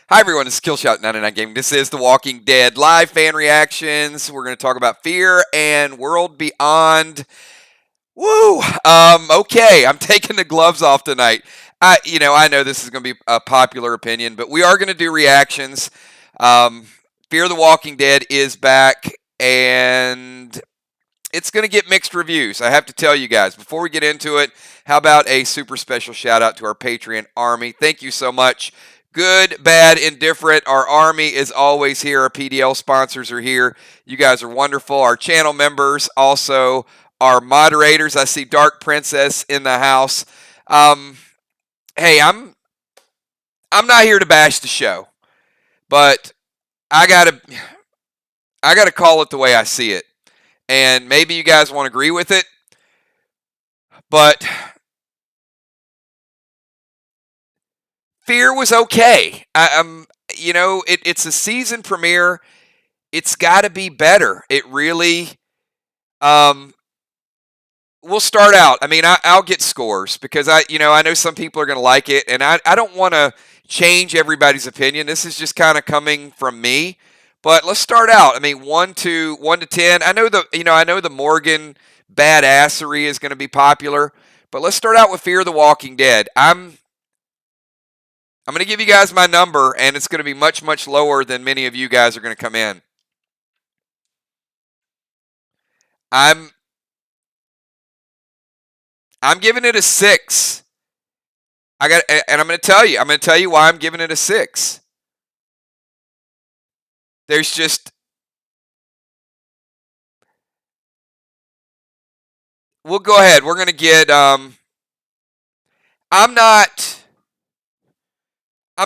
Hi everyone, this is Killshot99 Gaming. This is The Walking Dead live fan reactions. We're going to talk about Fear and World Beyond. Woo! Okay, I'm taking the gloves off tonight. I know this is going to be a popular opinion, but we are going to do reactions. Fear the Walking Dead is back, and it's going to get mixed reviews. I have to tell you guys. Before we get into it, how about a super special shout out to our Patreon army? Thank you so much. Good, bad, indifferent. Our army is always here. Our PDL sponsors are here. You guys are wonderful. Our channel members, also our moderators. I see Dark Princess in the house. Hey, I'm not here to bash the show, but I gotta call it the way I see it. And maybe you guys won't agree with it, but Fear was okay. It's a season premiere. It's got to be better. It really. We'll start out. I mean, I'll get scores because I know some people are going to like it, and I don't want to change everybody's opinion. This is just kind of coming from me. But let's start out. I mean, 1 to 10. I know the Morgan badassery is going to be popular, but let's start out with Fear the Walking Dead. I'm going to give you guys my number, and it's going to be much, much lower than many of you guys are going to come in. I'm giving it a 6. I'm going to tell you why I'm giving it a 6. There's just we'll go ahead. We're going to get I'm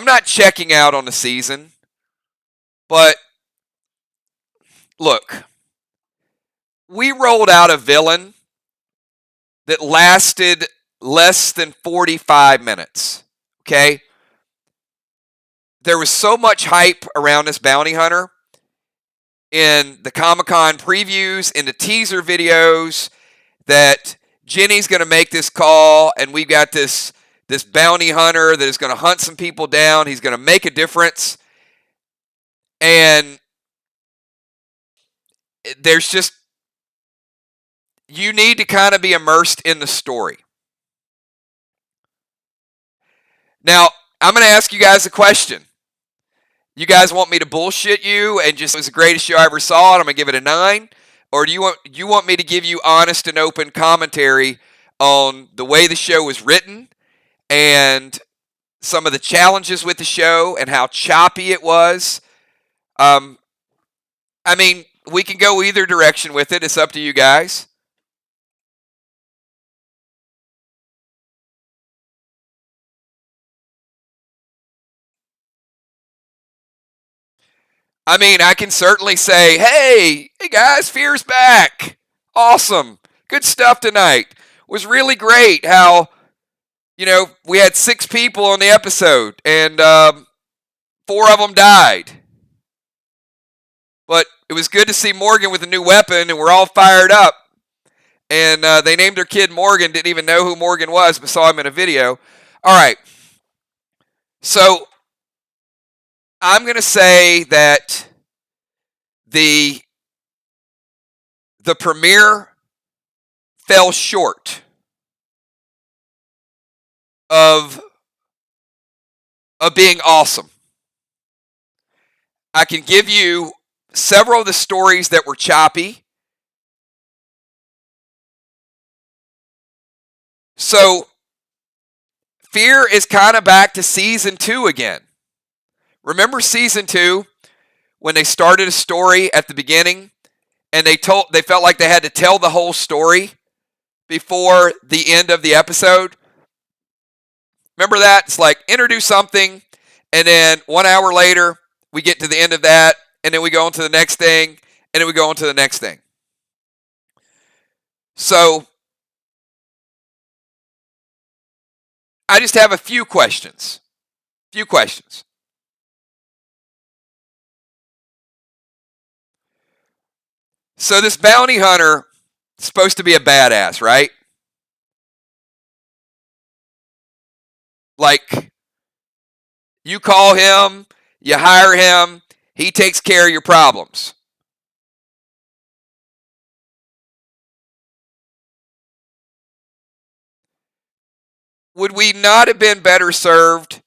not checking out on the season, but look, we rolled out a villain that lasted less than 45 minutes, okay? There was so much hype around this bounty hunter in the Comic-Con previews, in the teaser videos, that Jenny's going to make this call, and we've got this bounty hunter that is going to hunt some people down. He's going to make a difference. And there's just, you need to kind of be immersed in the story. Now, I'm going to ask you guys a question. You guys want me to bullshit you and just, it was the greatest show I ever saw, and I'm going to give it a 9? Or do you want me to give you honest and open commentary on the way the show was written and some of the challenges with the show and how choppy it was? I mean, we can go either direction with it. It's up to you guys. I mean, I can certainly say, hey guys, Fear's back. Awesome. Good stuff tonight. Was really great how, we had 6 people on the episode and 4 of them died. But it was good to see Morgan with a new weapon, and we're all fired up. And they named their kid Morgan, didn't even know who Morgan was, but saw him in a video. All right. So I'm going to say that the premiere fell short of being awesome. I can give you several of the stories that were choppy. So Fear is kind of back to season 2 again. Remember season 2 when they started a story at the beginning and they felt like they had to tell the whole story before the end of the episode? Remember that? It's like introduce something, and then 1 hour later we get to the end of that, and then we go on to the next thing, and then we go on to the next thing. So I just have a few questions. So this bounty hunter is supposed to be a badass, right? Like, you call him, You hire him. He takes care of your problems. Would we not have been better served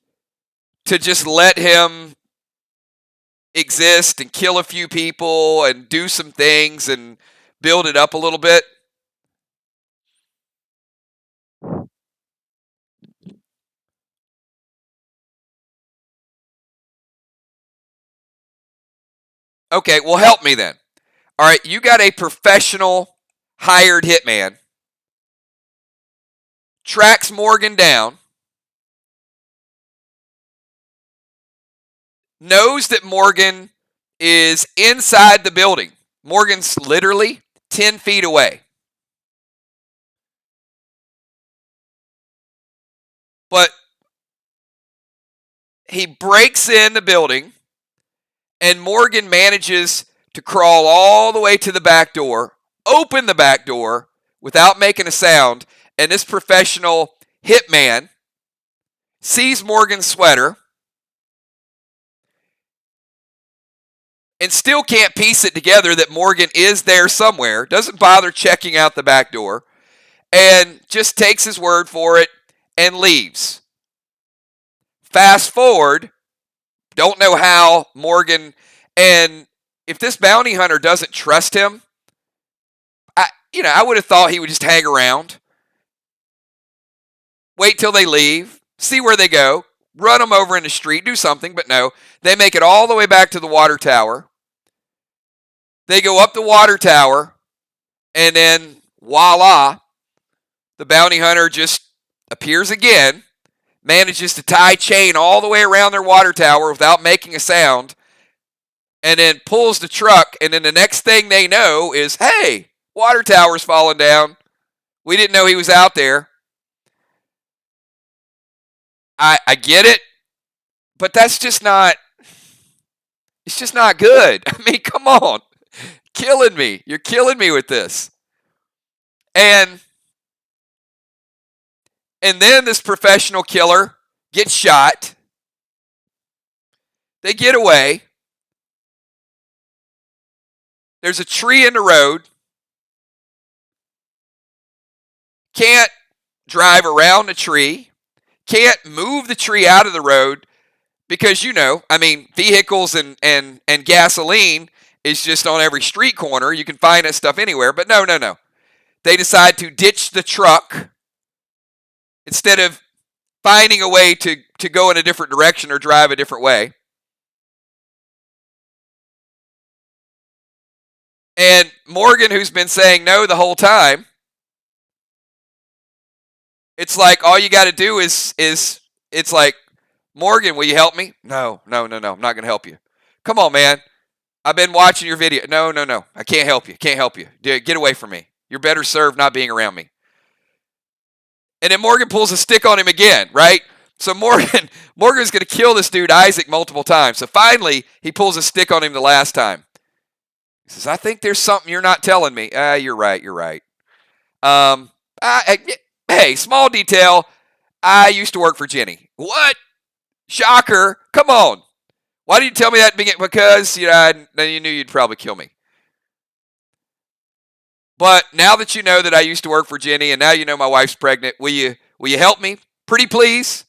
to just let him exist and kill a few people and do some things and build it up a little bit? Okay, well, help me then. All right, you got a professional hired hitman, tracks Morgan down, knows that Morgan is inside the building. Morgan's literally 10 feet away. But he breaks in the building, and Morgan manages to crawl all the way to the back door, open the back door without making a sound, and this professional hitman sees Morgan's sweater and still can't piece it together that Morgan is there somewhere, doesn't bother checking out the back door, and just takes his word for it and leaves. Fast forward, don't know how Morgan, and if this bounty hunter doesn't trust him, I would have thought he would just hang around, wait till they leave, see where they go, run them over in the street, do something, but no. They make it all the way back to the water tower. They go up the water tower, and then voila, the bounty hunter just appears again, manages to tie chain all the way around their water tower without making a sound, and then pulls the truck, and then the next thing they know is, hey, water tower's falling down. We didn't know he was out there. I get it, but that's just not, it's just not good. I mean, come on. Killing me. You're killing me with this. And then this professional killer gets shot. They get away. There's a tree in the road. Can't drive around the tree. Can't move the tree out of the road because, vehicles and gasoline is just on every street corner. You can find that stuff anywhere. But no. They decide to ditch the truck instead of finding a way to go in a different direction or drive a different way. And Morgan, who's been saying no the whole time, it's like all you got to do is it's like, Morgan, will you help me? No, I'm not going to help you. Come on, man. I've been watching your video. No. I can't help you. Get away from me. You're better served not being around me. And then Morgan pulls a stick on him again, right? So Morgan's going to kill this dude, Isaac, multiple times. So finally, he pulls a stick on him the last time. He says, I think there's something you're not telling me. You're right. Hey, small detail. I used to work for Jenny. What? Shocker. Come on. Why did you tell me that? Because you knew you'd probably kill me. But now that you know that I used to work for Jenny and now you know my wife's pregnant, will you help me? Pretty please?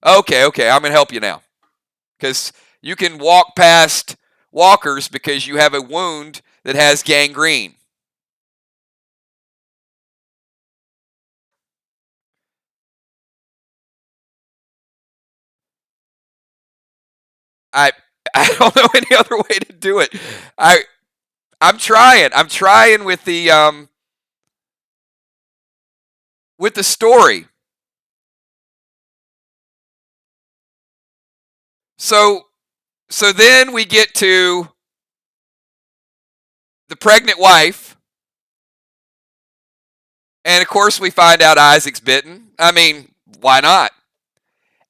Okay, I'm going to help you now. Because you can walk past walkers because you have a wound that has gangrene. I don't know any other way to do it. I'm trying with the story. So then we get to the pregnant wife, and of course we find out Isaac's bitten. I mean, why not?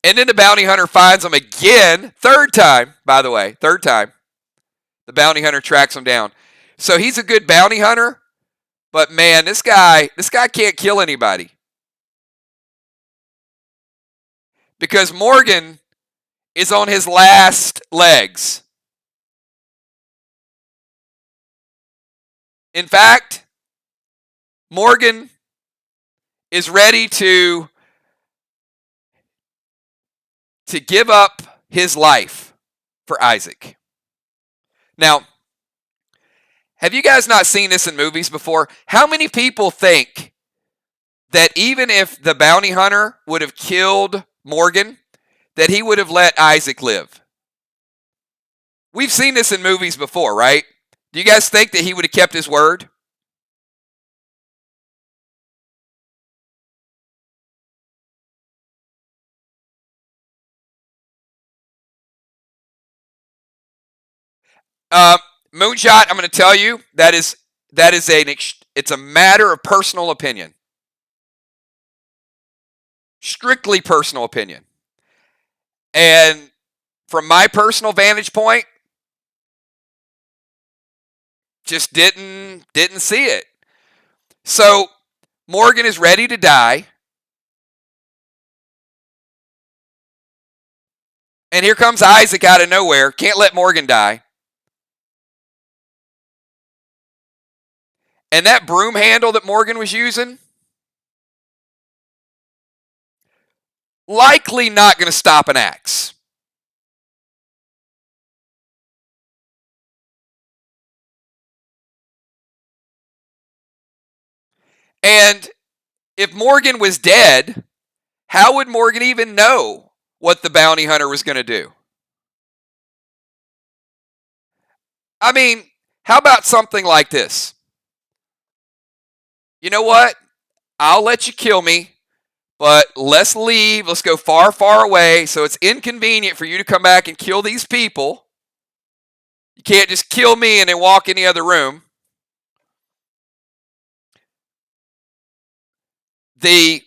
And then the bounty hunter finds him again, third time, by the way, third time. The bounty hunter tracks him down. So he's a good bounty hunter, but man, this guy can't kill anybody. Because Morgan is on his last legs. In fact, Morgan is ready to give up his life for Isaac. Now, have you guys not seen this in movies before? How many people think that even if the bounty hunter would have killed Morgan, that he would have let Isaac live? We've seen this in movies before, right? Do you guys think that he would have kept his word? Moonshot, I'm going to tell you it's a matter of personal opinion, strictly personal opinion, and from my personal vantage point, just didn't see it. So Morgan is ready to die, and here comes Isaac out of nowhere. Can't let Morgan die. And that broom handle that Morgan was using, likely not going to stop an axe. And if Morgan was dead, how would Morgan even know what the bounty hunter was going to do? I mean, how about something like this? You know what? I'll let you kill me, but let's leave. Let's go far, far away so it's inconvenient for you to come back and kill these people. You can't just kill me and then walk in the other room. The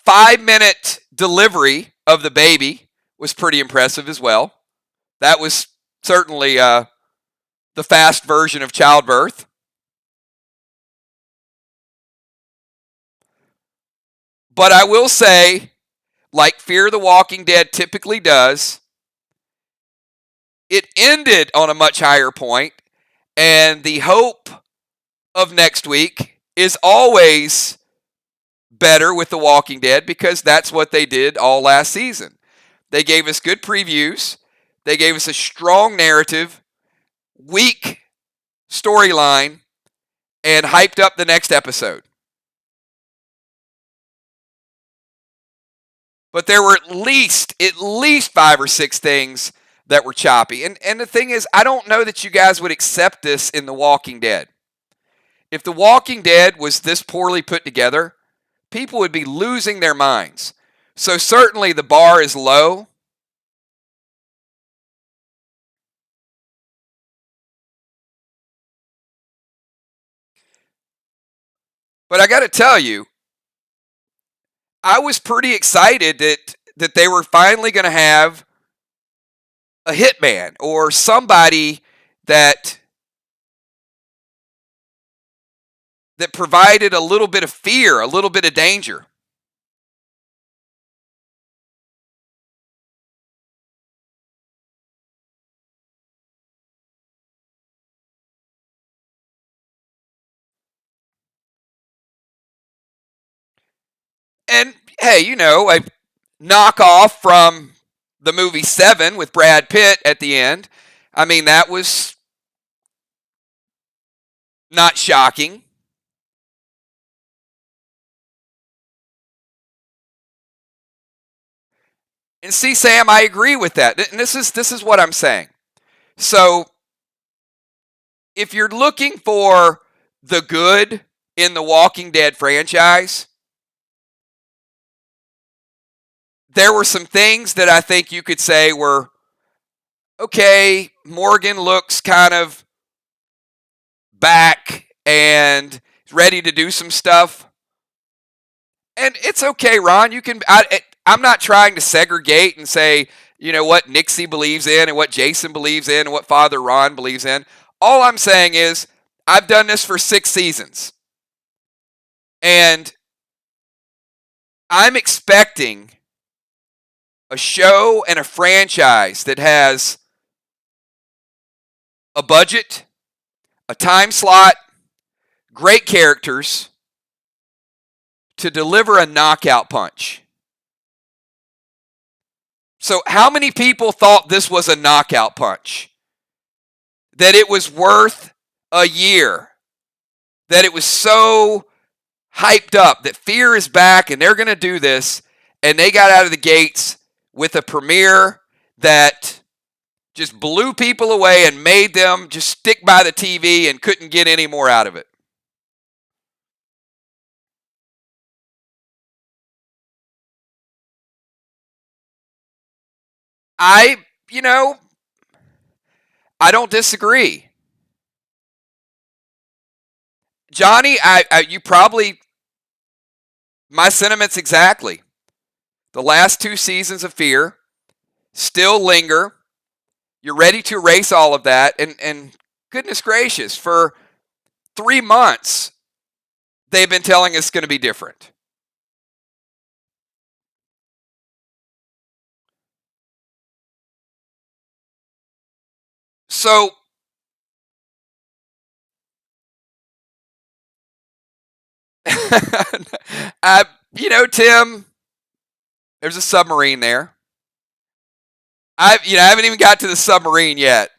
5-minute delivery of the baby was pretty impressive as well. That was certainly the fast version of childbirth. But I will say, like Fear the Walking Dead typically does, it ended on a much higher point, and the hope of next week is always better with The Walking Dead because that's what they did all last season. They gave us good previews. They gave us a strong narrative, weak storyline, and hyped up the next episode. But there were at least 5 or 6 things that were choppy. And the thing is, I don't know that you guys would accept this in The Walking Dead. If The Walking Dead was this poorly put together, people would be losing their minds. So certainly the bar is low. But I got to tell you, I was pretty excited that they were finally going to have a hitman or somebody that provided a little bit of fear, a little bit of danger. And hey, a knockoff from the movie Seven with Brad Pitt at the end. I mean, that was not shocking. And see, Sam, I agree with that. And this is what I'm saying. So, if you're looking for the good in the Walking Dead franchise, there were some things that I think you could say were, okay, Morgan looks kind of back and ready to do some stuff. And it's okay, Ron. I'm not trying to segregate and say, what Nixie believes in and what Jason believes in and what Father Ron believes in. All I'm saying is I've done this for 6 seasons. And I'm expecting a show and a franchise that has a budget, a time slot, great characters to deliver a knockout punch. So how many people thought this was a knockout punch? That it was worth a year? That it was so hyped up that Fear is back and they're going to do this, and they got out of the gates with a premiere that just blew people away and made them just stick by the TV and couldn't get any more out of it. I, you know, I don't disagree. Johnny, you probably, my sentiments exactly. The last 2 seasons of Fear still linger. You're ready to erase all of that. And goodness gracious, for 3 months, they've been telling us it's going to be different. So, Tim, there's a submarine there. I haven't even got to the submarine yet.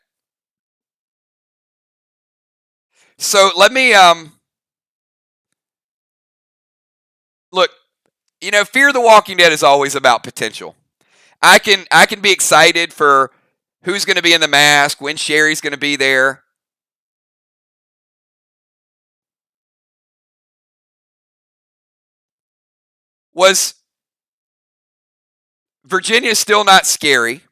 So let me look. Fear the Walking Dead is always about potential. I can be excited for who's going to be in the mask, when Sherry's going to be there. Was Virginia still not scary?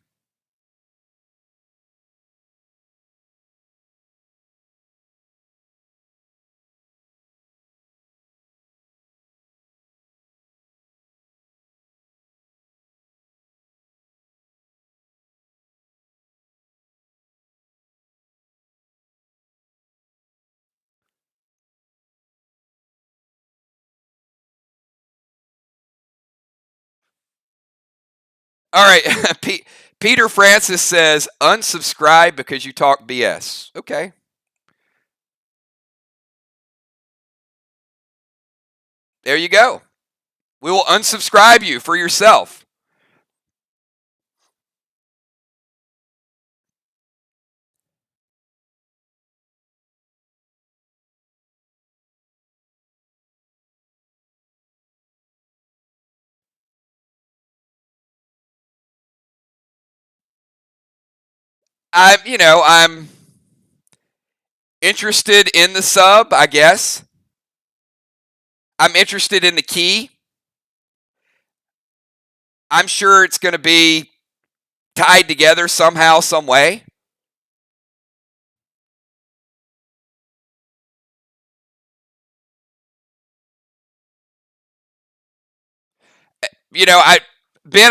All right. Peter Francis says, unsubscribe because you talk BS. Okay. There you go. We will unsubscribe you for yourself. I'm interested in the sub, I guess. I'm interested in the key. I'm sure it's going to be tied together somehow, some way.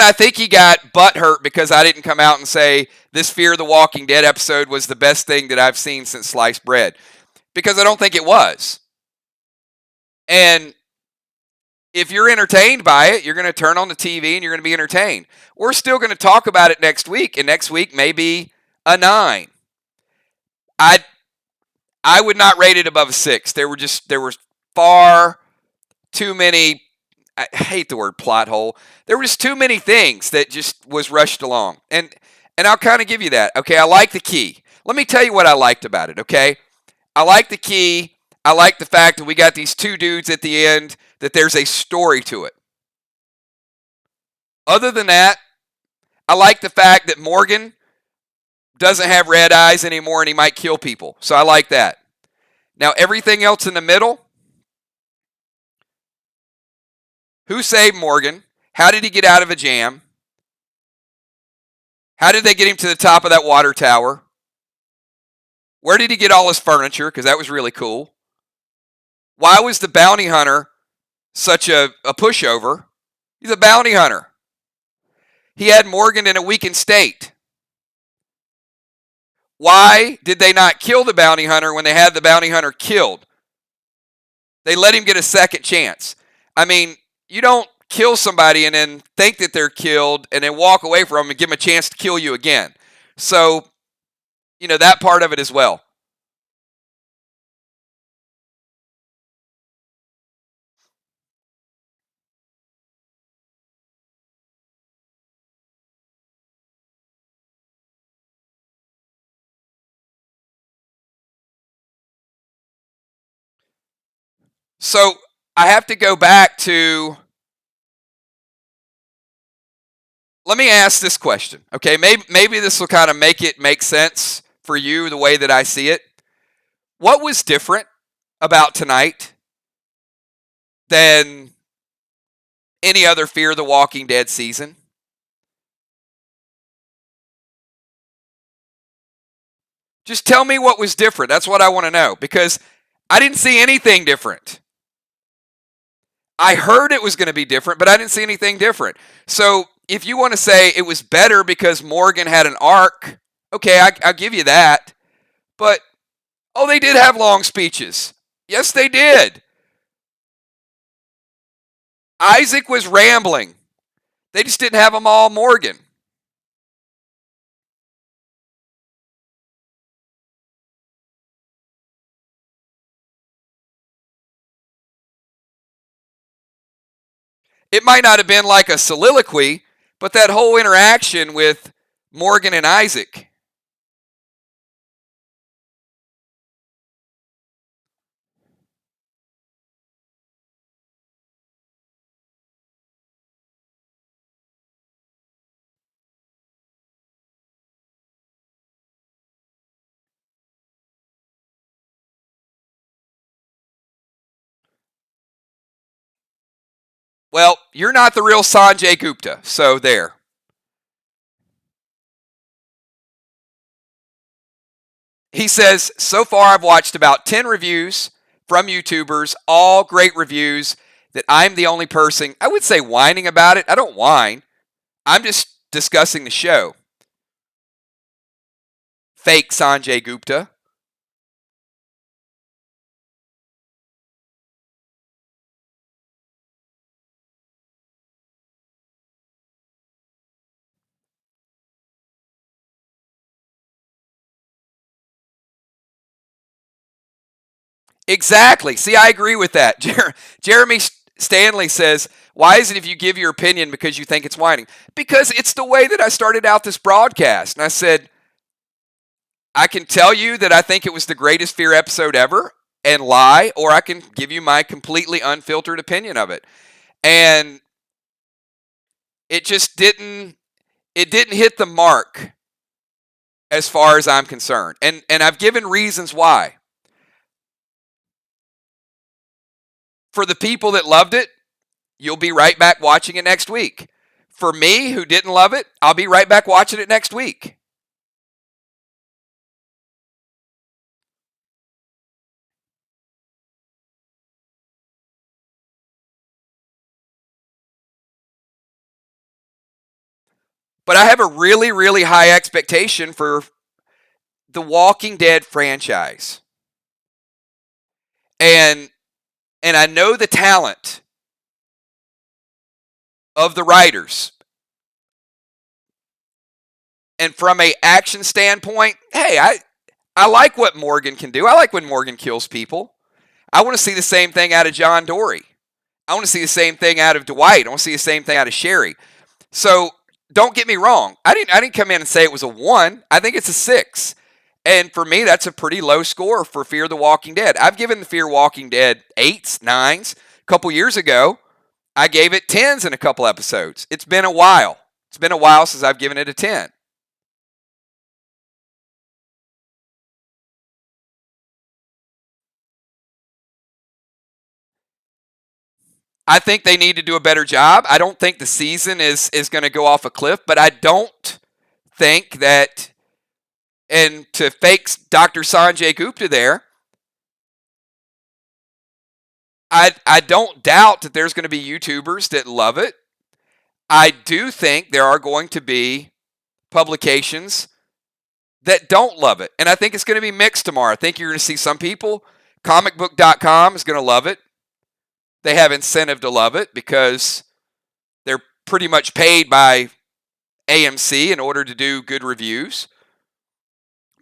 I think he got butt hurt because I didn't come out and say this Fear the Walking Dead episode was the best thing that I've seen since sliced bread, because I don't think it was. And if you're entertained by it, you're going to turn on the TV and you're going to be entertained. We're still going to talk about it next week, and next week may be a 9. I would not rate it above a 6. There were far too many. I hate the word plot hole. There were just too many things that just was rushed along. And I'll kind of give you that. Okay, I like the key. Let me tell you what I liked about it, okay? I like the key. I like the fact that we got these 2 dudes at the end, that there's a story to it. Other than that, I like the fact that Morgan doesn't have red eyes anymore and he might kill people. So I like that. Now, everything else in the middle, who saved Morgan? How did he get out of a jam? How did they get him to the top of that water tower? Where did he get all his furniture? Because that was really cool. Why was the bounty hunter such a pushover? He's a bounty hunter. He had Morgan in a weakened state. Why did they not kill the bounty hunter when they had the bounty hunter killed? They let him get a second chance. I mean, you don't kill somebody and then think that they're killed and then walk away from them and give them a chance to kill you again. So, that part of it as well. So I have to go back to, let me ask this question, okay? Maybe this will kind of make sense for you the way that I see it. What was different about tonight than any other Fear the Walking Dead season? Just tell me what was different. That's what I want to know, because I didn't see anything different. I heard it was going to be different, but I didn't see anything different. So if you want to say it was better because Morgan had an arc, okay, I'll give you that. But, they did have long speeches. Yes, they did. Isaac was rambling. They just didn't have them all Morgan. It might not have been like a soliloquy, but that whole interaction with Morgan and Isaac. Well, you're not the real Sanjay Gupta, so there. He says, so far I've watched about 10 reviews from YouTubers, all great reviews, that I'm the only person, I would say, whining about it. I don't whine. I'm just discussing the show. Fake Sanjay Gupta. Exactly. See, I agree with that. Jeremy Stanley says, why is it if you give your opinion because you think it's whining? Because it's the way that I started out this broadcast. And I said, I can tell you that I think it was the greatest Fear episode ever and lie, or I can give you my completely unfiltered opinion of it. And it just didn't hit the mark as far as I'm concerned. And I've given reasons why. For the people that loved it, you'll be right back watching it next week. For me, who didn't love it, I'll be right back watching it next week. But I have a really, really high expectation for the Walking Dead franchise. And I know the talent of the writers. And from a action standpoint, hey, I like what Morgan can do. I like when Morgan kills people. I want to see the same thing out of John Dory. I want to see the same thing out of Dwight. I want to see the same thing out of Sherry. So don't get me wrong. I didn't come in and say it was a 1. I think it's a 6. And for me, that's a pretty low score for Fear the Walking Dead. I've given the Fear Walking Dead 8s, 9s. A couple years ago, I gave it 10s in a couple episodes. It's been a while. It's been a while since I've given it a 10. I think they need to do a better job. I don't think the season is going to go off a cliff, but I don't think that, and to fake Dr. Sanjay Gupta there, I don't doubt that there's going to be YouTubers that love it. I do think there are going to be publications that don't love it. And I think it's going to be mixed tomorrow. I think you're going to see some people, comicbook.com is going to love it. They have incentive to love it because pretty much paid by AMC in order to do good reviews.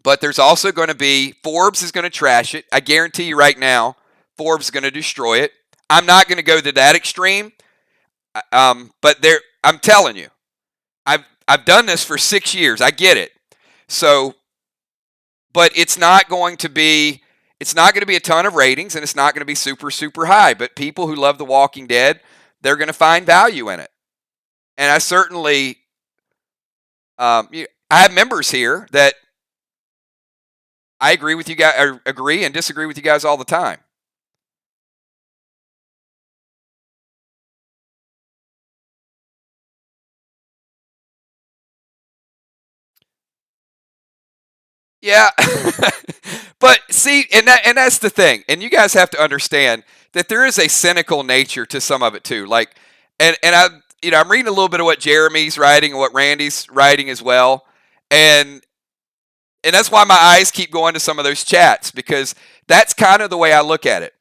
But there's also going to be, Forbes is going to trash it. I guarantee you right now, Forbes is going to destroy it. I'm not going to go to that extreme. But I'm telling you, I've done this for 6 years. I get it. So, but it's not going to be a ton of ratings, and it's not going to be super, super high. But people who love The Walking Dead, they're going to find value in it. And I certainly, I have members here that I agree with you guys, or agree and disagree with you guys all the time. Yeah. But see, and that's the thing. And you guys have to understand that there is a cynical nature to some of it too. Like, and I'm reading a little bit of what Jeremy's writing and what Randy's writing as well. And that's why my eyes keep going to some of those chats, because that's kind of the way I look at it.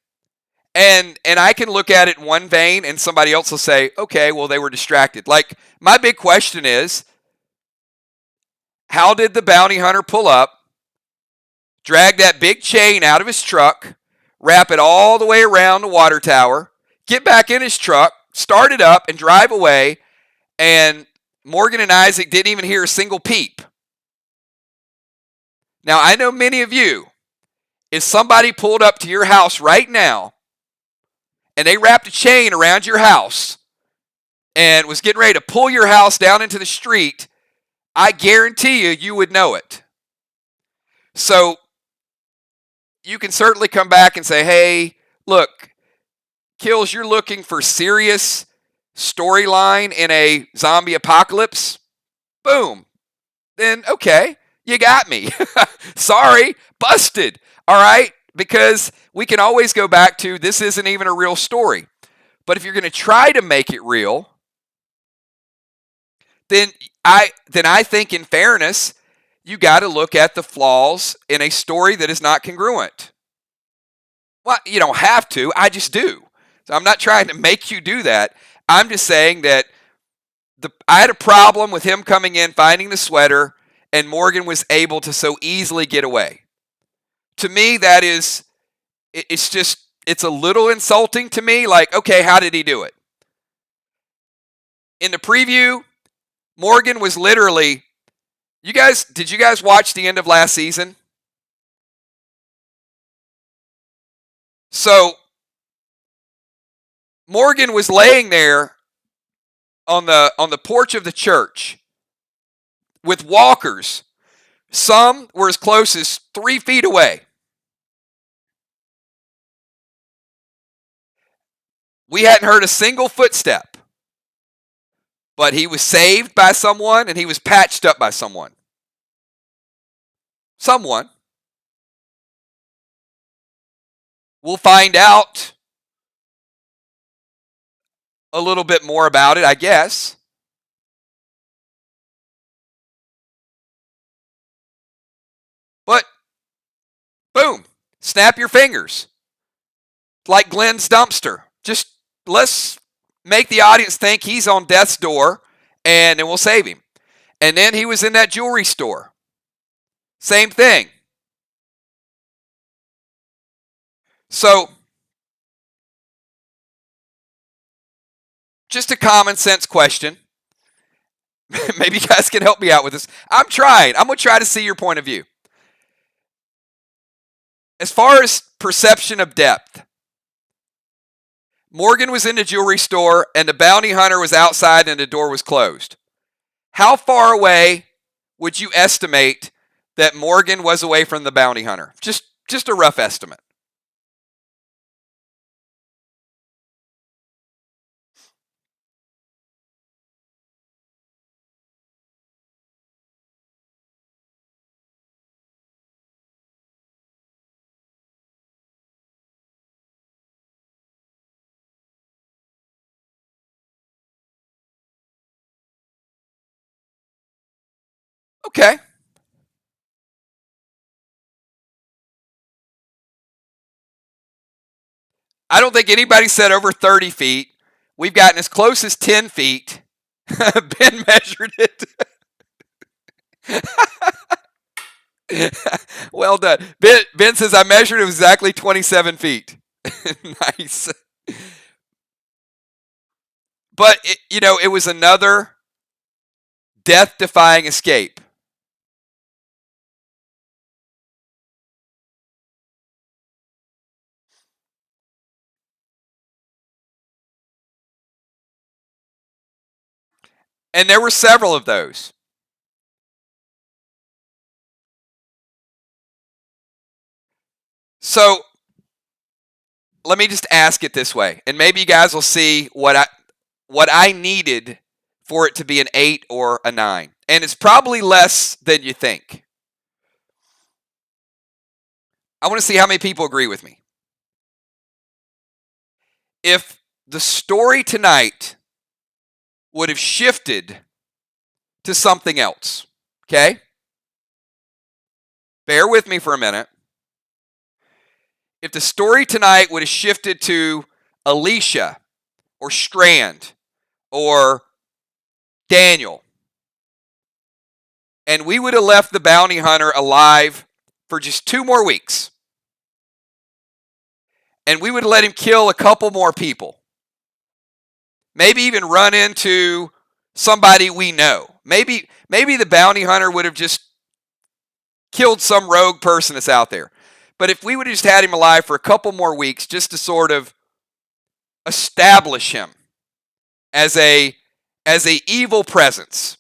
And I can look at it in one vein, and somebody else will say, okay, well, they were distracted. Like, my big question is, how did the bounty hunter pull up, drag that big chain out of his truck, wrap it all the way around the water tower, get back in his truck, start it up, and drive away, and Morgan and Isaac didn't even hear a single peep? Now, I know many of you, if somebody pulled up to your house right now and they wrapped a chain around your house and was getting ready to pull your house down into the street, I guarantee you would know it. So you can certainly come back and say, hey, look, Kills, you're looking for serious storyline in a zombie apocalypse? Boom. Then, okay, you got me. Sorry, busted. All right? Because we can always go back to, this isn't even a real story. But if you're going to try to make it real, then I think, in fairness, you got to look at the flaws in a story that is not congruent. Well, you don't have to. I just do. So I'm not trying to make you do that. I'm just saying that I had a problem with him coming in, finding the sweater, and Morgan was able to so easily get away. To me, that is, it's a little insulting to me. Like, okay, how did he do it? In the preview, Morgan was literally, did you guys watch the end of last season? So, Morgan was laying there on the porch of the church with walkers. Some were as close as 3 feet away. We hadn't heard a single footstep. But he was saved by someone, and he was patched up by someone. Someone. We'll find out a little bit more about it, I guess. But, boom, snap your fingers. Like Glenn's dumpster. Just let's make the audience think he's on death's door, and then we'll save him. And then he was in that jewelry store. Same thing. So, just a common sense question. Maybe you guys can help me out with this. I'm trying. I'm going to try to see your point of view. As far as perception of depth, Morgan was in the jewelry store, and the bounty hunter was outside, and the door was closed. How far away would you estimate that Morgan was away from the bounty hunter? Just a rough estimate. Okay. I don't think anybody said over 30 feet. We've gotten as close as 10 feet. Ben measured it. Well done. Ben says, I measured it was exactly 27 feet. Nice. But, it was another death-defying escape. And there were several of those. So let me just ask it this way, and maybe you guys will see what I needed for it to be an 8 or a 9. And it's probably less than you think. I want to see how many people agree with me. If the story tonight would have shifted to something else, okay? Bear with me for a minute. If the story tonight would have shifted to Alicia or Strand or Daniel, and we would have left the bounty hunter alive for just 2 more weeks, and we would let him kill a couple more people, maybe even run into somebody we know. Maybe the bounty hunter would have just killed some rogue person that's out there. But if we would have just had him alive for a couple more weeks just to sort of establish him as a evil presence,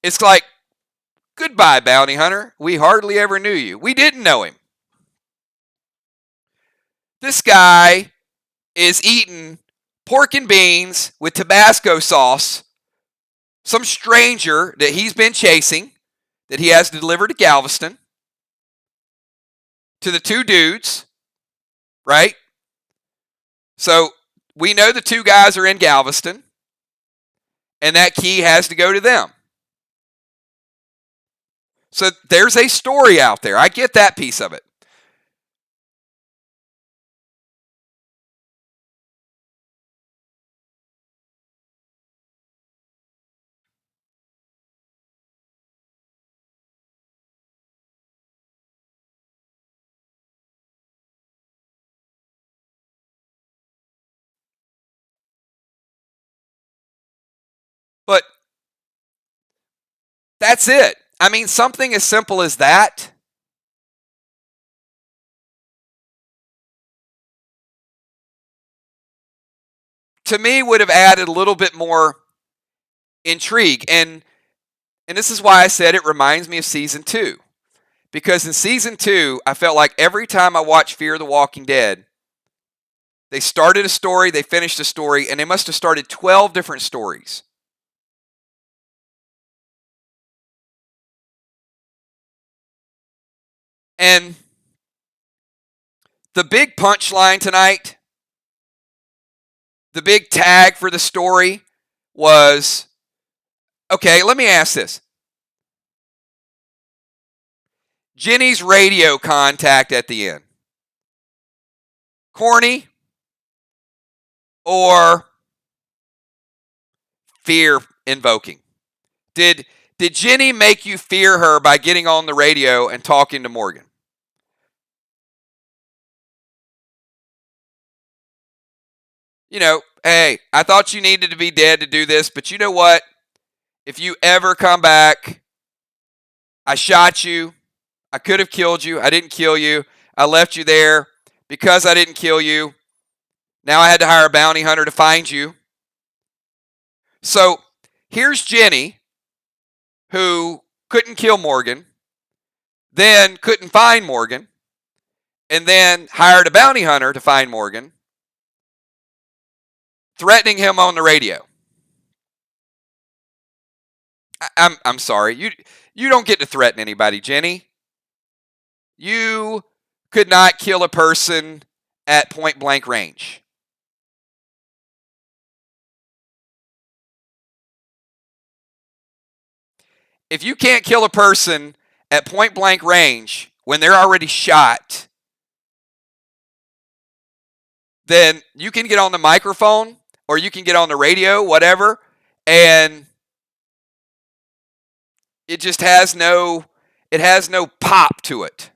it's like, goodbye, bounty hunter. We hardly ever knew you. We didn't know him. This guy is eating pork and beans with Tabasco sauce, some stranger that he's been chasing, that he has delivered to Galveston, to the 2 dudes, right? So we know the 2 guys are in Galveston, and that key has to go to them. So there's a story out there. I get that piece of it. But that's it. I mean, something as simple as that, to me, would have added a little bit more intrigue. And this is why I said it reminds me of season 2. Because in season 2, I felt like every time I watched Fear the Walking Dead, they started a story, they finished a story, and they must have started 12 different stories. And the big punchline tonight, the big tag for the story was, okay, let me ask this. Jenny's radio contact at the end, corny or fear invoking? Did Jenny make you fear her by getting on the radio and talking to Morgan? Hey, I thought you needed to be dead to do this, but you know what? If you ever come back, I shot you. I could have killed you. I didn't kill you. I left you there because I didn't kill you. Now I had to hire a bounty hunter to find you. So here's Jenny, who couldn't kill Morgan, then couldn't find Morgan, and then hired a bounty hunter to find Morgan, threatening him on the radio. I'm sorry. You don't get to threaten anybody, Jenny. You could not kill a person at point blank range. If you can't kill a person at point blank range when they're already shot, then you can get on the microphone or you can get on the radio, whatever, and it just has no pop to it.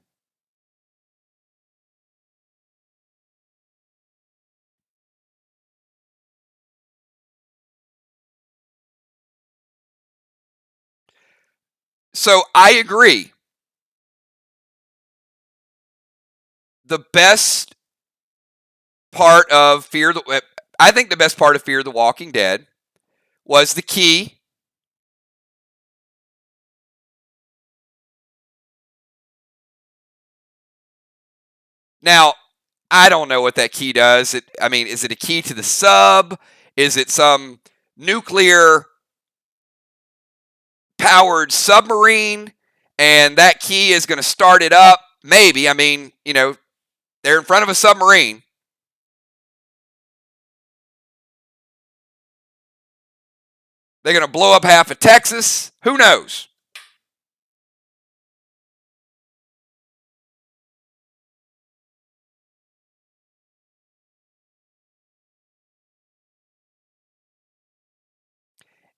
So I agree. The best part of I think the best part of Fear the Walking Dead was the key. Now, I don't know what that key does. Is it a key to the sub? Is it some nuclear powered submarine? And that key is going to start it up? Maybe. They're in front of a submarine. They're going to blow up half of Texas. Who knows?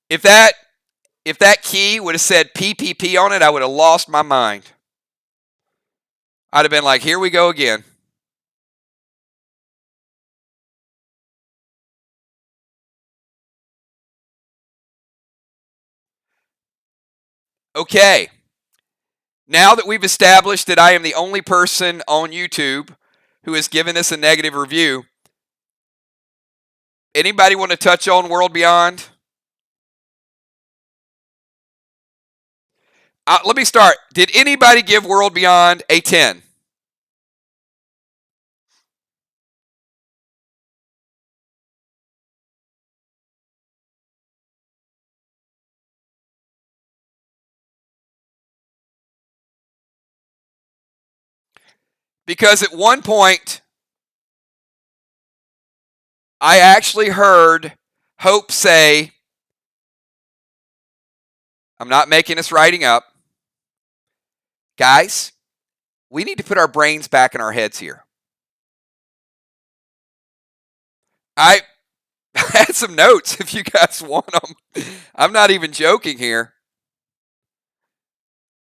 If that key would have said PPP on it, I would have lost my mind. I'd have been like, here we go again. Okay. Now that we've established that I am the only person on YouTube who has given us a negative review, anybody want to touch on World Beyond? Let me start. Did anybody give World Beyond a 10? Because at one point, I actually heard Hope say, I'm not making this writing up, guys, we need to put our brains back in our heads here. I had some notes if you guys want them. I'm not even joking here.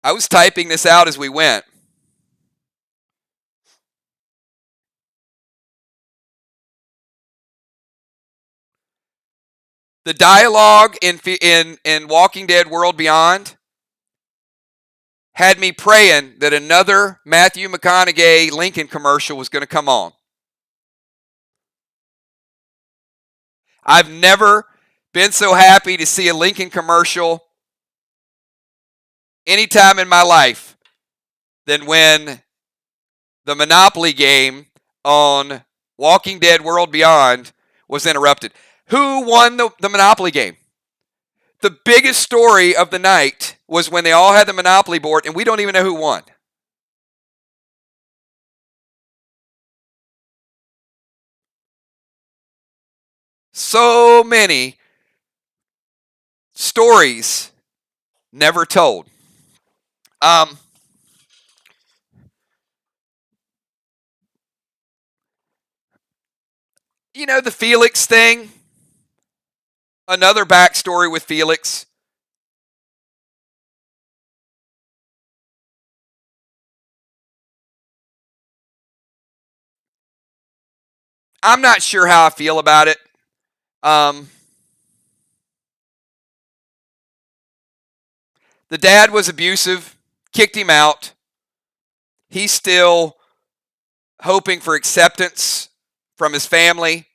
I was typing this out as we went. The dialogue in Walking Dead World Beyond had me praying that another Matthew McConaughey Lincoln commercial was going to come on. I've never been so happy to see a Lincoln commercial anytime in my life than when the Monopoly game on Walking Dead World Beyond was interrupted. Who won the Monopoly game? The biggest story of the night was when they all had the Monopoly board, and we don't even know who won. So many stories never told. The Felix thing, another backstory with Felix. I'm not sure how I feel about it. The dad was abusive, kicked him out. He's still hoping for acceptance from his family.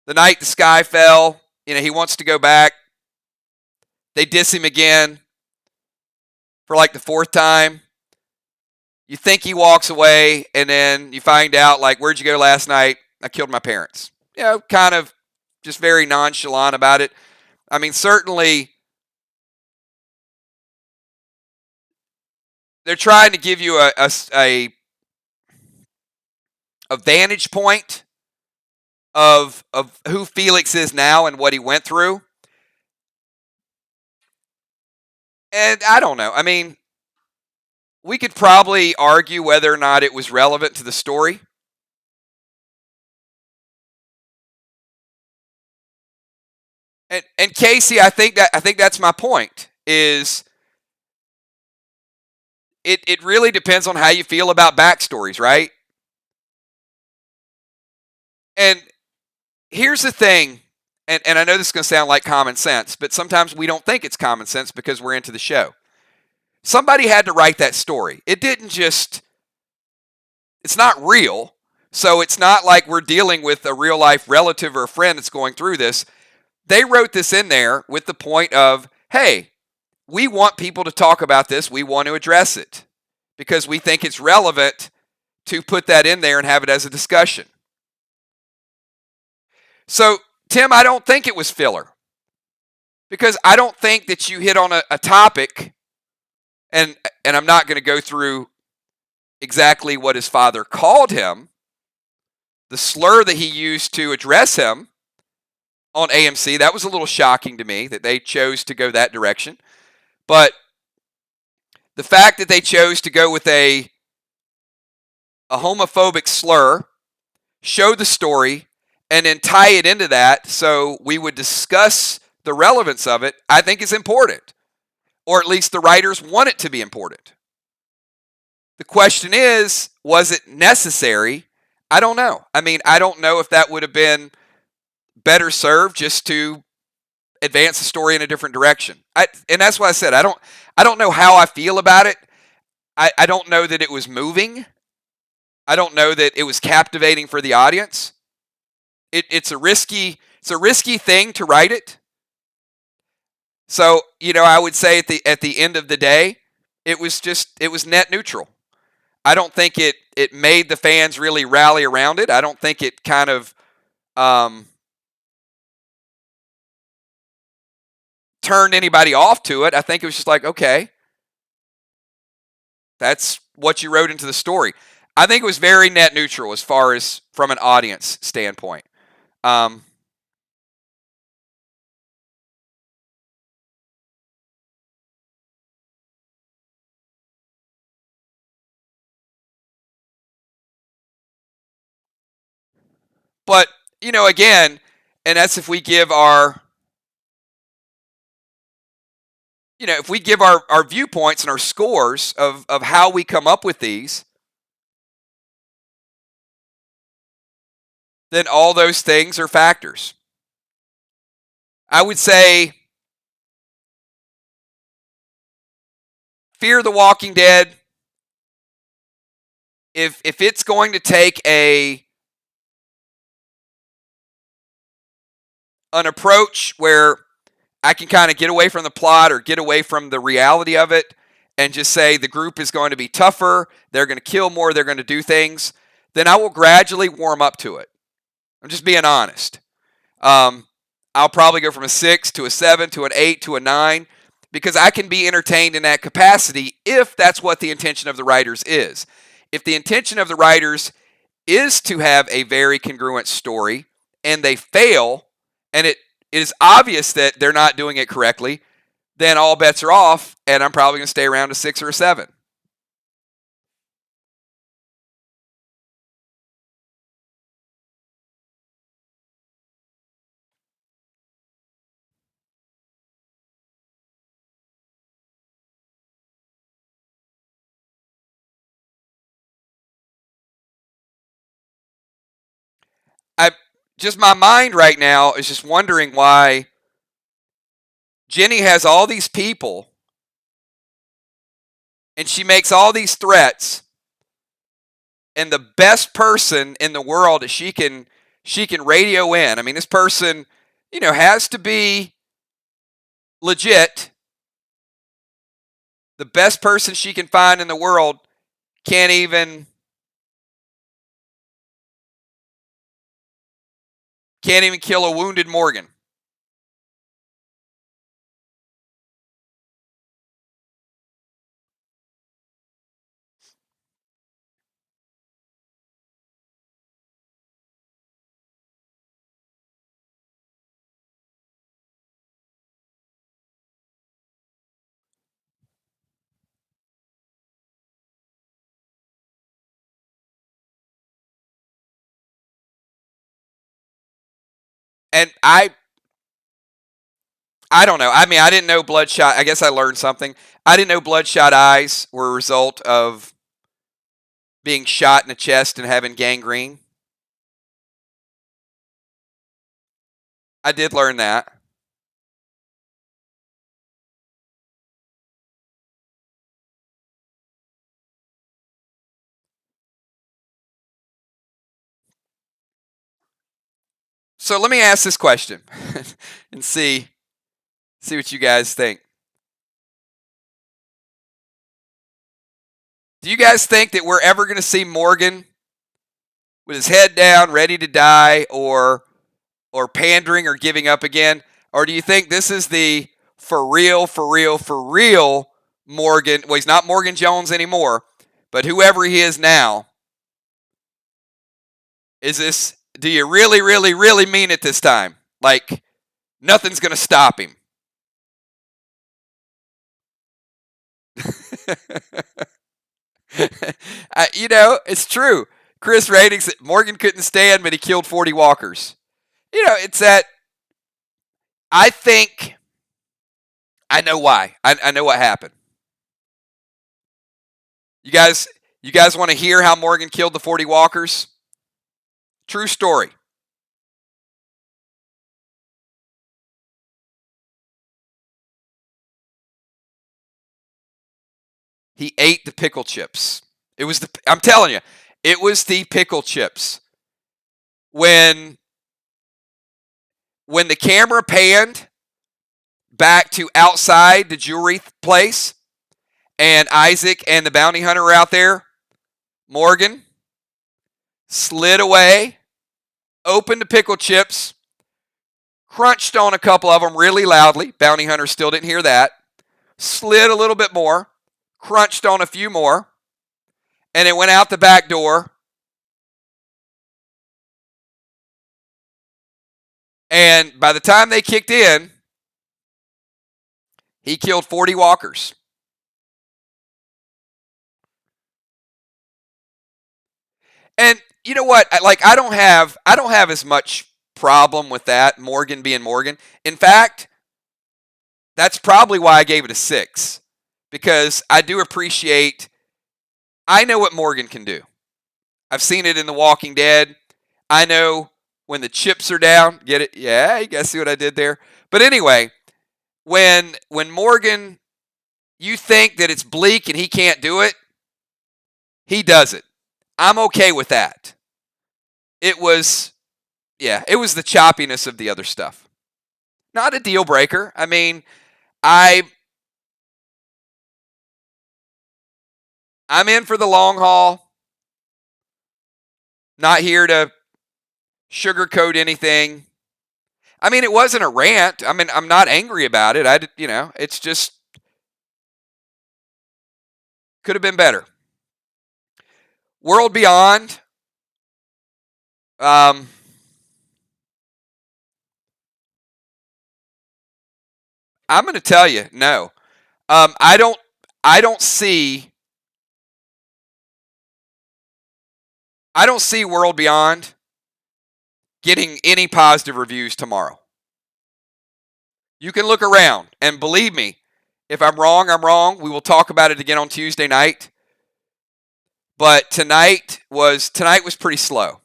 The night the sky fell, he wants to go back. They diss him again for like the fourth time. You think he walks away, and then you find out, like, where'd you go last night? I killed my parents. Kind of just very nonchalant about it. Certainly they're trying to give you a vantage point of who Felix is now and what he went through. And I don't know. We could probably argue whether or not it was relevant to the story. And Casey, I think that's my point. Is it really depends on how you feel about backstories, right? And here's the thing, and I know this is going to sound like common sense, but sometimes we don't think it's common sense because we're into the show. Somebody had to write that story. It didn't just, it's not real. So it's not like we're dealing with a real life relative or a friend that's going through this. They wrote this in there with the point of, hey, we want people to talk about this. We want to address it because we think it's relevant to put that in there and have it as a discussion. So, Tim, I don't think it was filler because I don't think that you hit on a topic, and I'm not going to go through exactly what his father called him, the slur that he used to address him on AMC. That was a little shocking to me that they chose to go that direction. But the fact that they chose to go with a homophobic slur, show the story, and then tie it into that so we would discuss the relevance of it, I think is important. Or at least the writers want it to be important. The question is, was it necessary? I don't know. I mean, I don't know if that would have been better served just to advance the story in a different direction. And that's why I said I don't know how I feel about it. I don't know that it was moving. I don't know that it was captivating for the audience. It's a risky thing to write it. So, I would say at the end of the day, it was net neutral. I don't think it made the fans really rally around it. I don't think it kind of turned anybody off to it. I think it was just like, okay, that's what you wrote into the story. I think it was very net neutral as far as from an audience standpoint. Um, but again, and that's if we give our, if we give our viewpoints and our scores of how we come up with these, then all those things are factors. I would say Fear the Walking Dead, if it's going to take an approach where I can kind of get away from the plot or get away from the reality of it and just say the group is going to be tougher, they're going to kill more, they're going to do things, then I will gradually warm up to it. I'm just being honest. I'll probably go from a 6 to a 7 to an 8 to a 9 because I can be entertained in that capacity if that's what the intention of the writers is. If the intention of the writers is to have a very congruent story and they fail and it is obvious that they're not doing it correctly, then all bets are off and I'm probably going to stay around a 6 or a 7. I just my mind right now is just wondering why Jenny has all these people and she makes all these threats, and the best person in the world that she can radio in. I mean, this person, has to be legit. The best person she can find in the world can't even kill a wounded Morgan. And I don't know. I mean, I didn't know bloodshot. I guess I learned something. I didn't know bloodshot eyes were a result of being shot in the chest and having gangrene. I did learn that. So let me ask this question and see what you guys think. Do you guys think that we're ever going to see Morgan with his head down, ready to die, or pandering or giving up again? Or do you think this is the for real, for real, for real Morgan? Well, he's not Morgan Jones anymore, but whoever he is now, is this, do you really, really, really mean it this time? Like, nothing's going to stop him. It's true. Chris ratings, Morgan couldn't stand, but he killed 40 walkers. It's that I think I know why. I know what happened. You guys, you guys want to hear how Morgan killed the 40 walkers? True story. He ate the pickle chips. I'm telling you, it was the pickle chips. When when the camera panned back to outside the jewelry place and Isaac and the bounty hunter were out there, Morgan slid away, opened the pickle chips, crunched on a couple of them really loudly. Bounty hunter still didn't hear that. Slid a little bit more, crunched on a few more, and it went out the back door. And by the time they kicked in, he killed 40 walkers. And you know what? I don't have as much problem with that, Morgan being Morgan. In fact, that's probably why I gave it a 6. Because I do appreciate, I know what Morgan can do. I've seen it in The Walking Dead. I know when the chips are down. Get it? Yeah, you guys see what I did there? But anyway, when Morgan, you think that it's bleak and he can't do it, he does it. I'm okay with that. It was, yeah, it was the choppiness of the other stuff. Not a deal breaker. I mean, I I'm in for the long haul. Not here to sugarcoat anything. I mean, it wasn't a rant. I mean, I'm not angry about it. It's just could have been better. World Beyond. Um, I'm going to tell you, no. I don't. I don't see. I don't see World Beyond getting any positive reviews tomorrow. You can look around, and believe me, if I'm wrong, I'm wrong. We will talk about it again on Tuesday night. But tonight was pretty slow.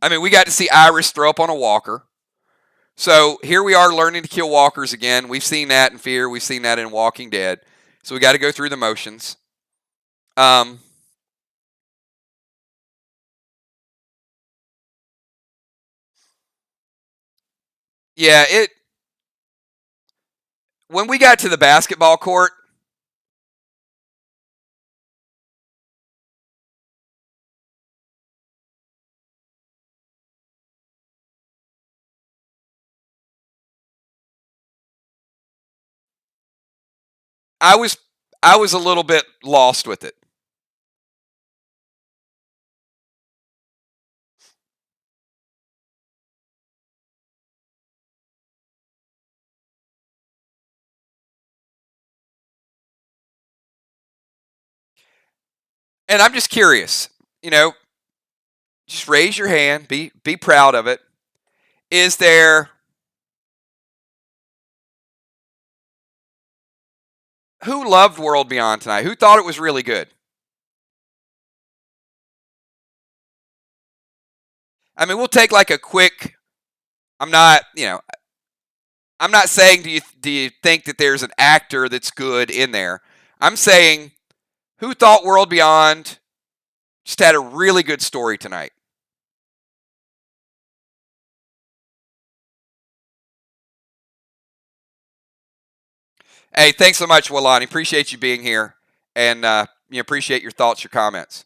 I mean, we got to see Iris throw up on a walker. So here we are learning to kill walkers again. We've seen that in Fear. We've seen that in Walking Dead. So we got to go through the motions. Um, yeah, it. When we got to the basketball court, I was I was a little bit lost with it. And I'm just curious, you know, just raise your hand, be proud of it. Is there who loved World Beyond tonight? Who thought it was really good? I mean, we'll take like a quick. I'm not, I'm not saying do you think that there's an actor that's good in there. I'm saying who thought World Beyond just had a really good story tonight. Hey, thanks so much, Walani. Appreciate you being here, and appreciate your thoughts, your comments.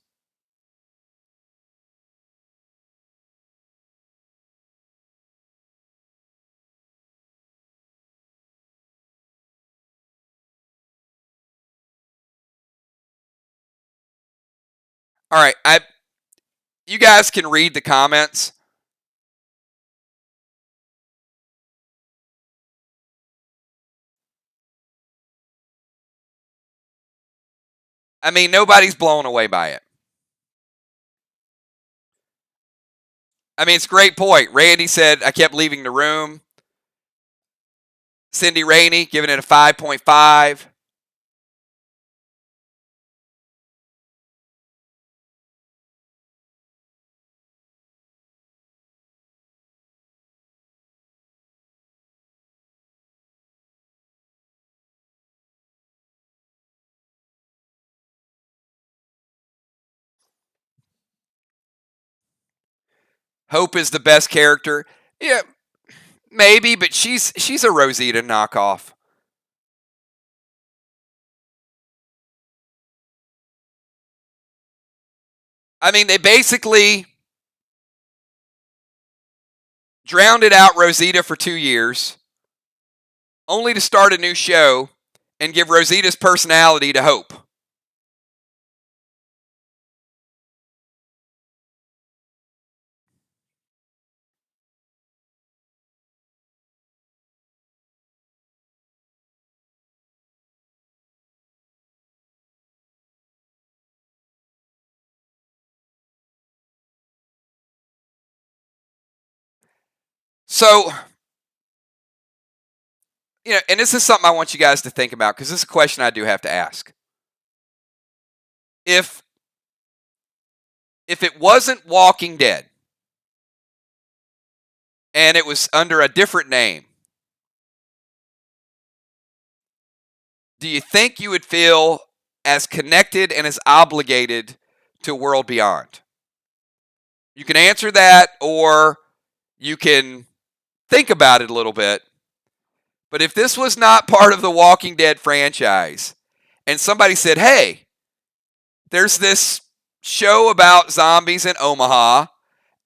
All right, you guys can read the comments. I mean, nobody's blown away by it. I mean, it's a great point. Randy said I kept leaving the room. Cindy Rainey giving it a 5.5. Hope is the best character. Yeah, maybe, but she's a Rosita knockoff. I mean, they basically drowned out Rosita for 2 years, only to start a new show and give Rosita's personality to Hope. So, and this is something I want you guys to think about because this is a question I do have to ask. If it wasn't Walking Dead and it was under a different name, do you think you would feel as connected and as obligated to World Beyond? You can answer that or you can think about it a little bit. But if this was not part of the Walking Dead franchise and somebody said, hey, there's this show about zombies in Omaha,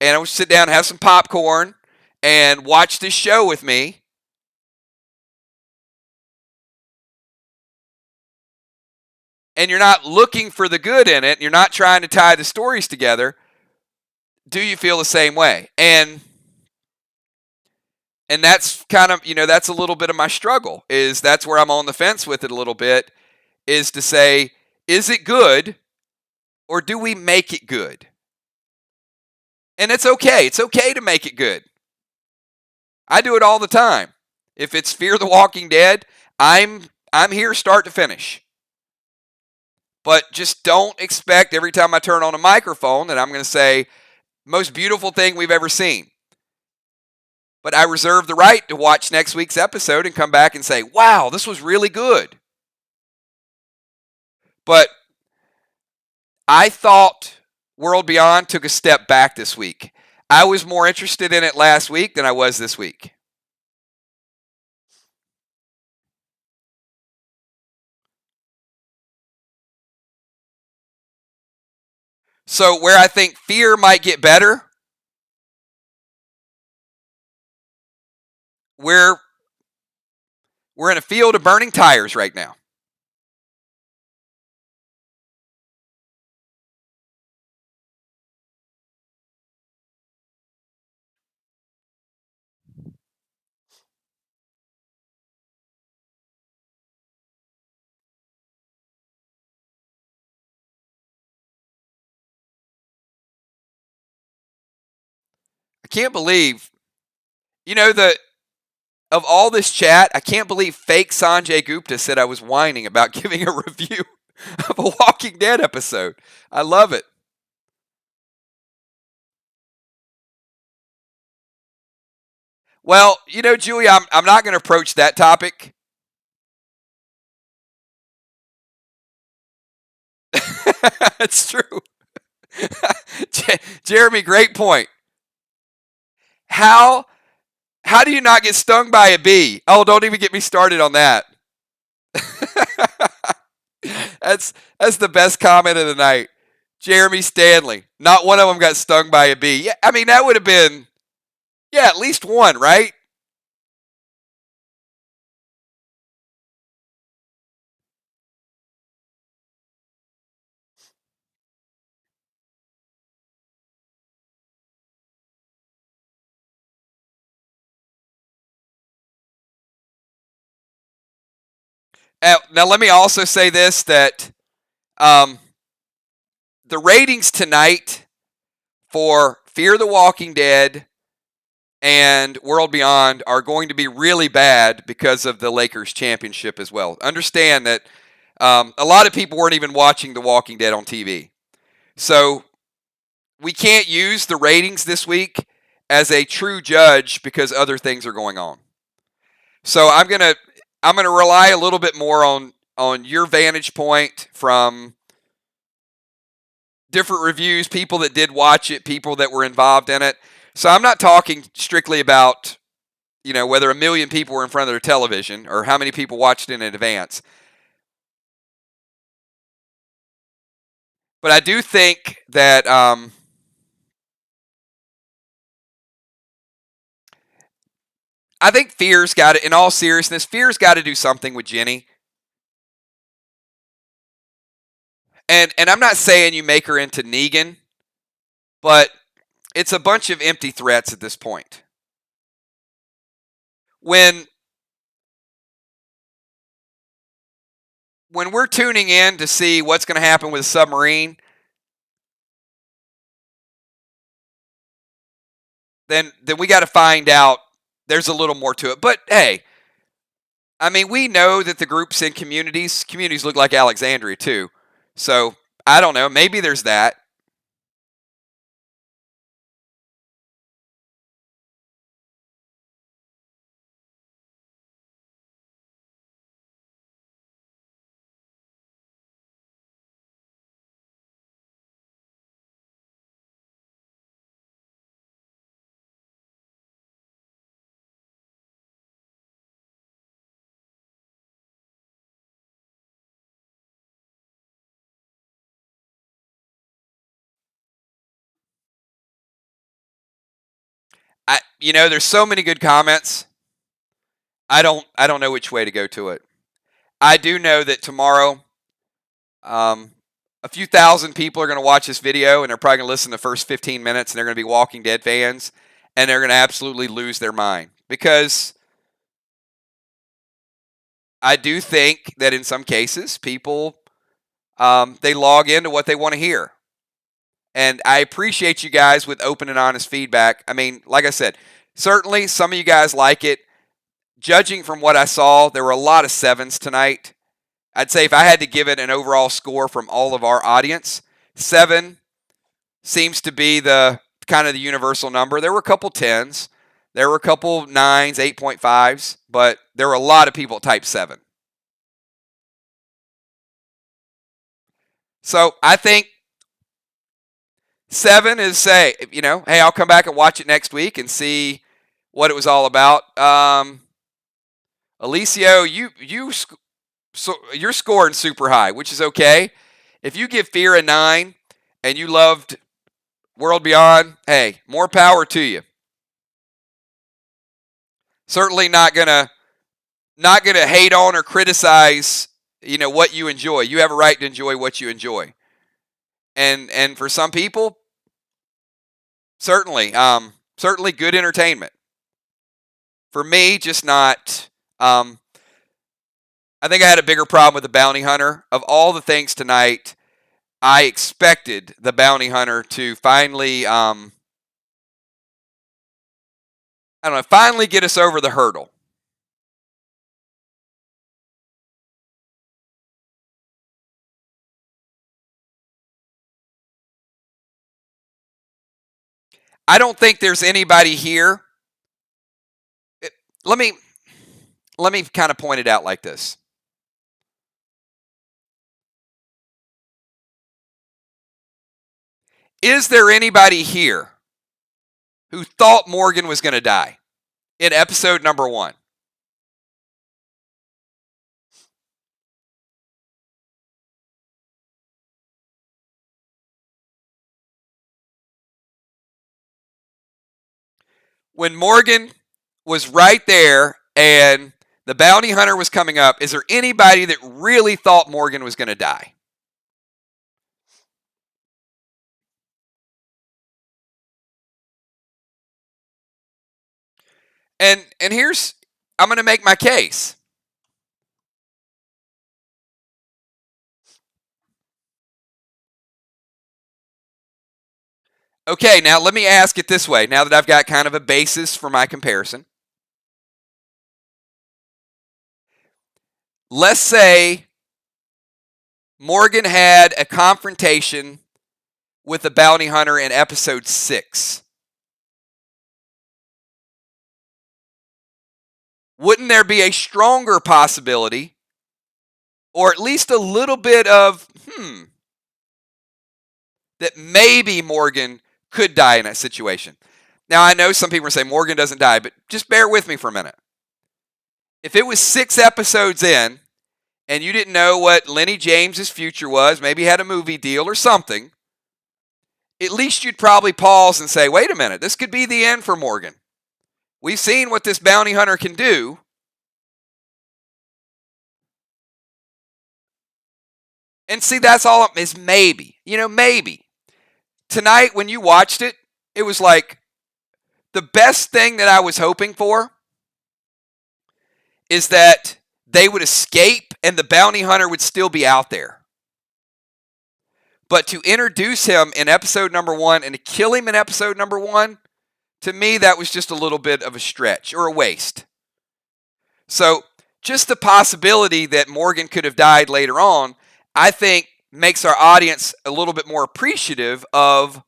and I would sit down and have some popcorn and watch this show with me, and you're not looking for the good in it, you're not trying to tie the stories together, do you feel the same way? And that's kind of, that's a little bit of my struggle, is that's where I'm on the fence with it a little bit, is to say, is it good or do we make it good? And it's okay. It's okay to make it good. I do it all the time. If it's Fear the Walking Dead, I'm here start to finish. But just don't expect every time I turn on a microphone that I'm going to say, most beautiful thing we've ever seen. But I reserve the right to watch next week's episode and come back and say, wow, this was really good. But I thought World Beyond took a step back this week. I was more interested in it last week than I was this week. So where I think Fear might get better, we're in a field of burning tires right now. can't believe, the of all this chat, I can't believe fake Sanjay Gupta said I was whining about giving a review of a Walking Dead episode. I love it. Well, Julia, I'm not going to approach that topic. It's true. Jeremy, great point. How how do you not get stung by a bee? Oh, don't even get me started on that. That's the best comment of the night. Jeremy Stanley. Not one of them got stung by a bee. Yeah, I mean that would have been at least one, right? Now let me also say this that um, the ratings tonight for Fear the Walking Dead and World Beyond are going to be really bad because of the Lakers championship as well. Understand that a lot of people weren't even watching The Walking Dead on TV. So we can't use the ratings this week as a true judge because other things are going on. So I'm gonna rely a little bit more on your vantage point from different reviews, people that did watch it, people that were involved in it. So I'm not talking strictly about whether a million people were in front of their television or how many people watched it in advance. But I do think that I think Fear's got it. In all seriousness, Fear's got to do something with Jenny. And I'm not saying you make her into Negan, but it's a bunch of empty threats at this point. When we're tuning in to see what's going to happen with a submarine, then we got to find out there's a little more to it. But hey, I mean, we know that the groups in communities look like Alexandria too. So I don't know. Maybe there's that. There's so many good comments. I don't know which way to go to it. I do know that tomorrow, a few thousand people are going to watch this video, and they're probably going to listen to the first 15 minutes, and they're going to be Walking Dead fans, and they're going to absolutely lose their mind because I do think that in some cases people they log into what they want to hear. And I appreciate you guys with open and honest feedback. I mean, like I said, certainly some of you guys like it. Judging from what I saw, there were a lot of sevens tonight. I'd say if I had to give it an overall score from all of our audience, 7 seems to be the kind of the universal number. There were a couple 10s. There were a couple 9s, 8.5s, but there were a lot of people type 7. So I think 7 is say, hey, I'll come back and watch it next week and see what it was all about. Alicio, you're scoring super high, which is okay. If you give Fear a 9 and you loved World Beyond, hey, more power to you. Certainly not gonna hate on or criticize, what you enjoy. You have a right to enjoy what you enjoy. And for some people, certainly good entertainment. For me, just not. I think I had a bigger problem with the Bounty Hunter. Of all the things tonight, I expected the Bounty Hunter to finally I don't know, finally get us over the hurdle. I don't think there's anybody here. It, let me kind of point it out like this. Is there anybody here who thought Morgan was going to die in episode number 1? When Morgan was right there and the bounty hunter was coming up, is there anybody that really thought Morgan was going to die? And here's, I'm going to make my case. Okay, now let me ask it this way, now that I've got kind of a basis for my comparison. Let's say Morgan had a confrontation with the bounty hunter in episode 6. Wouldn't there be a stronger possibility, or at least a little bit of, that maybe Morgan could die in that situation? Now, I know some people are saying Morgan doesn't die, but just bear with me for a minute. If it was 6 episodes in, and you didn't know what Lenny James's future was, maybe he had a movie deal or something, at least you'd probably pause and say, wait a minute, this could be the end for Morgan. We've seen what this bounty hunter can do. And see, that's all is maybe. Maybe. Tonight, when you watched it, it was like the best thing that I was hoping for is that they would escape and the bounty hunter would still be out there. But to introduce him in episode number 1 and to kill him in episode number 1, to me, that was just a little bit of a stretch or a waste. So just the possibility that Morgan could have died later on, I think makes our audience a little bit more appreciative of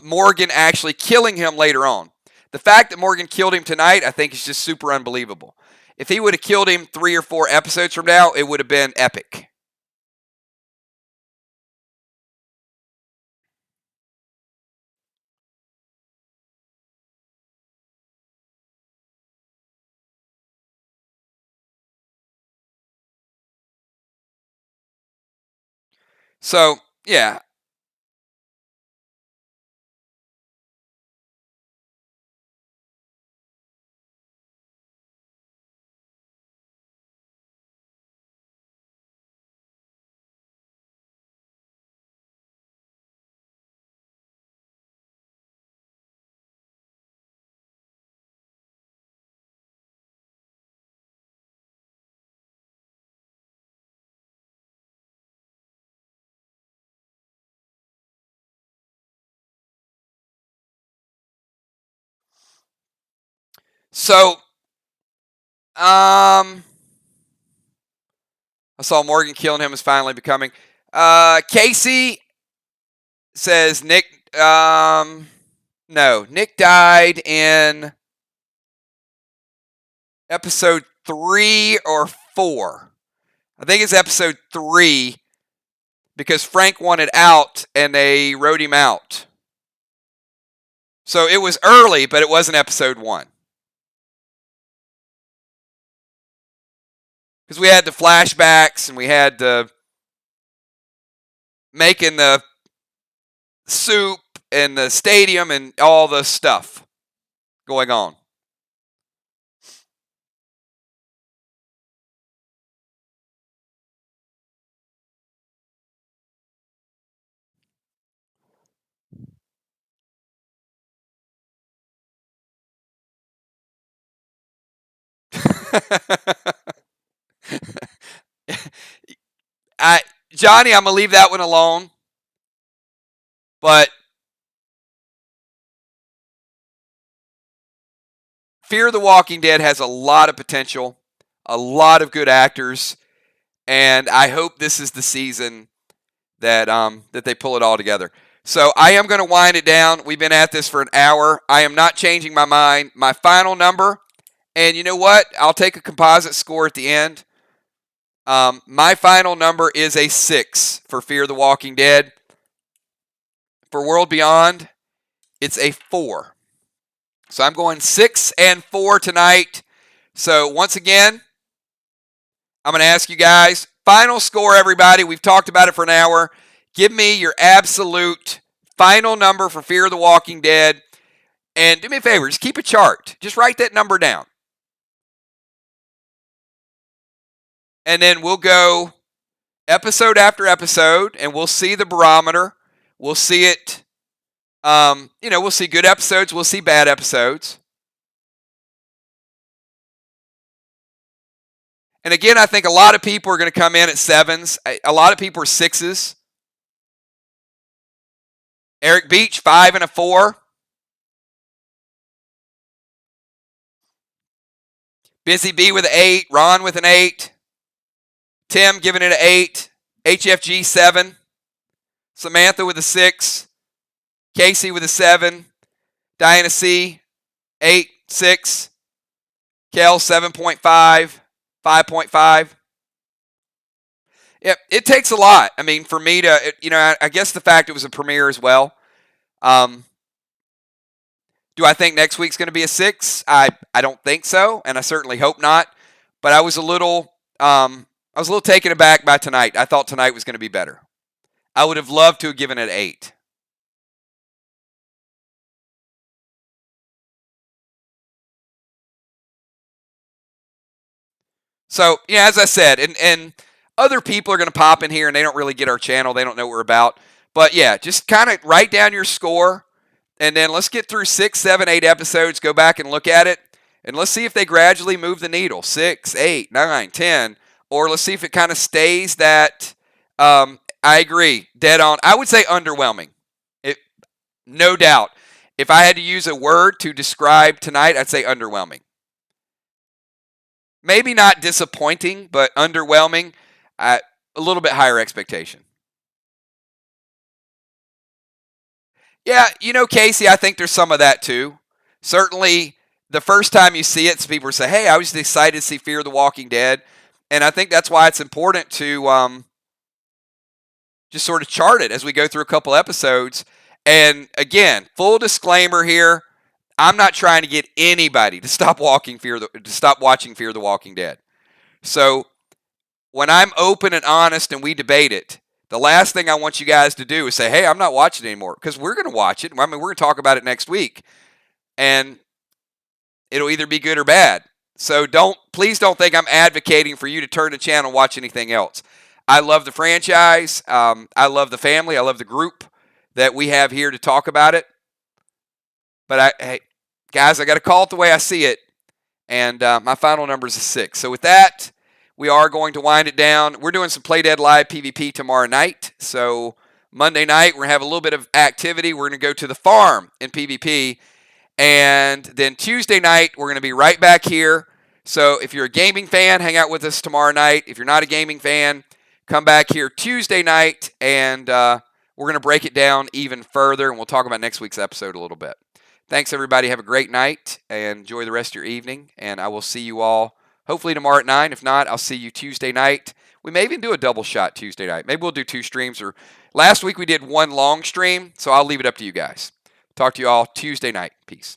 Morgan actually killing him later on. The fact that Morgan killed him tonight, I think is just super unbelievable. If he would have killed him 3 or 4 episodes from now, it would have been epic. So, yeah. So, I saw Morgan killing him is finally becoming. Casey says Nick. No, Nick died in episode 3 or 4. I think it's episode 3 because Frank wanted out and they wrote him out. So it was early, but it wasn't episode 1. Because we had the flashbacks and we had the making the soup and the stadium and all the stuff going on. Johnny, I'm going to leave that one alone. But Fear the Walking Dead has a lot of potential, a lot of good actors, and I hope this is the season that that they pull it all together. So I am going to wind it down. We've been at this for an hour. I am not changing my mind. My final number, and you know what? I'll take a composite score at the end. My final number is a 6 for Fear the Walking Dead. For World Beyond, it's a 4. So I'm going 6 and 4 tonight. So once again, I'm going to ask you guys, final score, everybody. We've talked about it for an hour. Give me your absolute final number for Fear the Walking Dead. And do me a favor, just keep a chart. Just write that number down. And then we'll go episode after episode, and we'll see the barometer. We'll see it. We'll see good episodes. We'll see bad episodes. And again, I think a lot of people are going to come in at 7s. A lot of people are 6s. Eric Beach, 5 and a 4. Busy B with an 8. Ron with an 8. Tim giving it an 8. HFG, 7. Samantha with a 6. Casey with a 7. Diana C, 8, 6. Kel, 7.5, 5.5. Yeah, it takes a lot. I mean, for me to, I guess the fact it was a premiere as well. Do I think next week's going to be a 6? I don't think so, and I certainly hope not. But I was a little taken aback by tonight. I thought tonight was going to be better. I would have loved to have given it an 8. So, as I said, and other people are going to pop in here and they don't really get our channel. They don't know what we're about. But yeah, just kind of write down your score, and then let's get through 6, 7, 8 episodes, go back and look at it, and let's see if they gradually move the needle. 6, 8, 9, 10, or let's see if it kind of stays that, I agree, dead on. I would say underwhelming. No doubt. If I had to use a word to describe tonight, I'd say underwhelming. Maybe not disappointing, but underwhelming. A little bit higher expectation. Yeah, Casey, I think there's some of that too. Certainly, the first time you see it, some people say, hey, I was excited to see Fear the Walking Dead. And I think that's why it's important to just sort of chart it as we go through a couple episodes. And again, full disclaimer here, I'm not trying to get anybody to stop watching Fear the Walking Dead. So when I'm open and honest and we debate it, the last thing I want you guys to do is say, hey, I'm not watching it anymore, because we're going to watch it. I mean, we're going to talk about it next week, and it'll either be good or bad. So please don't think I'm advocating for you to turn the channel and watch anything else. I love the franchise. I love the family. I love the group that we have here to talk about it. But hey, guys, I got to call it the way I see it. And my final number is a 6. So with that, we are going to wind it down. We're doing some Play Dead Live PvP tomorrow night. So Monday night, we're going to have a little bit of activity. We're going to go to the farm in PvP. And then Tuesday night, we're going to be right back here. So if you're a gaming fan, hang out with us tomorrow night. If you're not a gaming fan, come back here Tuesday night, and we're going to break it down even further, and we'll talk about next week's episode a little bit. Thanks, everybody. Have a great night, and enjoy the rest of your evening, and I will see you all hopefully tomorrow at 9. If not, I'll see you Tuesday night. We may even do a double shot Tuesday night. Maybe we'll do 2 streams, or last week we did 1 long stream, so I'll leave it up to you guys. Talk to you all Tuesday night. Peace.